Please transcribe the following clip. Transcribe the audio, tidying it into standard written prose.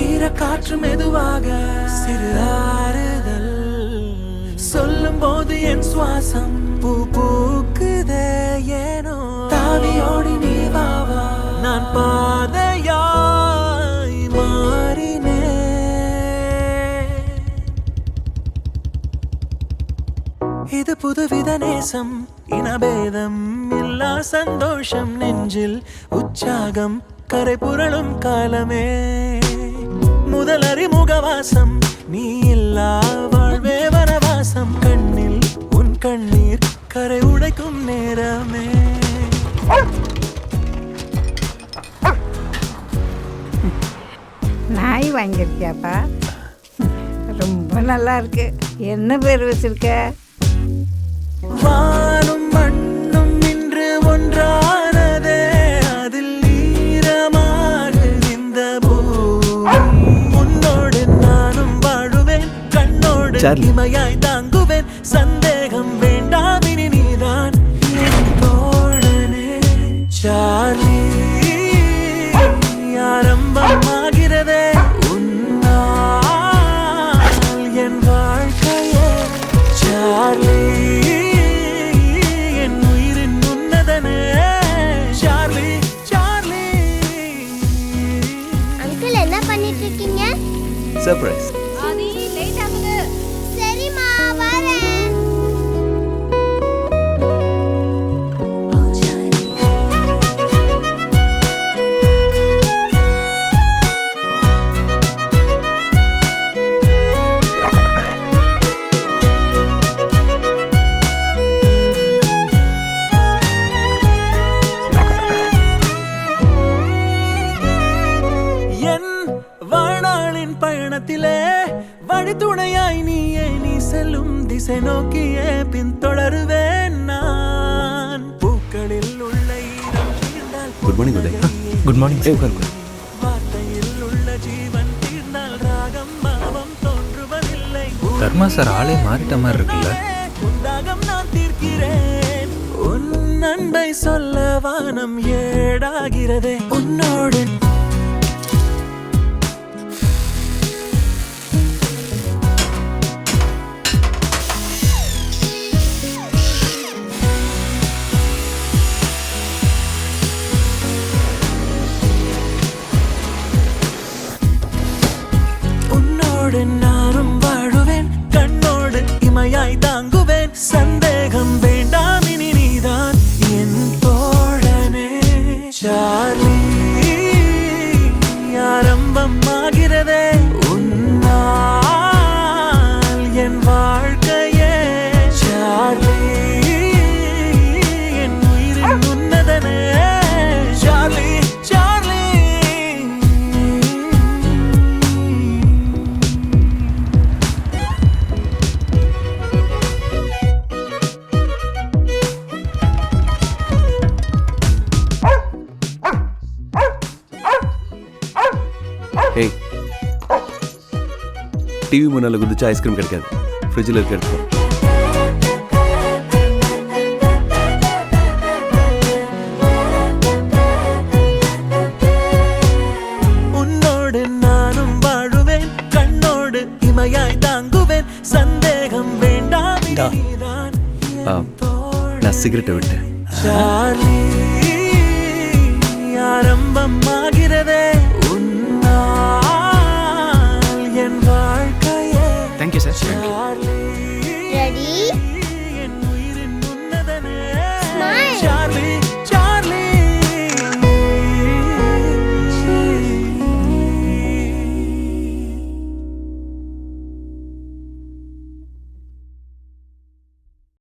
ஈர காற்று மெதுவாக சிறு ஆறுதல் சொல்லும் போது என் சுவாசம் பூ பூக்குதே ஏனோ தாவியோடி நீ வாவா நான் பாதையாய் மாறினே இது புதுவித நேசம் இனபேதம் இல்லா சந்தோஷம் நெஞ்சில் உற்சாகம் கரை புரளும் காலமே முதல் அறிமுகவாசம் நீ இல்லா வாழ்வே வரவாசம் கண்ணில் உன் கண்ணீர் கரை உடைக்கும் நேரமே நாய் வாங்கியிருக்கியாப்பா ரொம்ப நல்லா இருக்கு என்ன பேர் வச்சிருக்க வானும் மண்ணும் இன்று ஒன்றானதே அதில் ஈரமாக இந்த பூமி உன்னோடு நானும் வாழுவேன் கண்ணோடு இமையாய் தாங்குவேன் சந்தேகம் வேண்டாம் இனி நீதான் என் தோழனே சார்லி ஆரம்பமாகிறதே உன்னால் என் வாழ்க்கையே சார்லி சர்ப்ரைஸ் ஆதி லேட் ஆகுது சரிம்மா வரேன் பயணத்திலே வழித்துணையாய் நீயே நீ செல்லும் திசை நோக்கியே பின்தொடருவேன் நான் பூக்களில் உள்ள good morning Uday good morning வார்த்தையில் உள்ள ஜீவன் தீர்ந்தால் ராகம் பாவம் தோன்றுவதில்லை தர்மா சார் ஆளே மாறிட்ட மாதிரி இருக்குல்ல உண்டாகம் நான் தீர்க்கிறேன் உன் அன்பை சொல்ல வானம் ஏடாகிறதே உன்னோடு நானும் வாழுவேன் கண்ணோடு இமையாய் தாங்குவேன் சந்தேகம் வேண்டாம் இனி நீதான் என் தோழனே சார்லி ஆரம்பமாகிறதே உன்னால் என் வாழ்க்கையே சார்லி என் உயிரின் உன்னதனே சார்லி சார்லி ஏய் டிவி முன்னால குதிச்சா ஐஸ்கிரீம் கிடைக்காது ஃப்ரிட்ஜில் இருக்க எடுத்துக்கோ உன்னோடு நானும் வாழுவேன் கண்ணோடு இமையாய் தாங்குவேன் சந்தேகம் வேண்டாம் நீதான் நான் சிகரெட்டை விட்டேன் சார்லி ஆரம்பமாகிறதே உன்னால் என் வாழ்க்கையே தேங்க்யூ சார் சார்லி ரெடி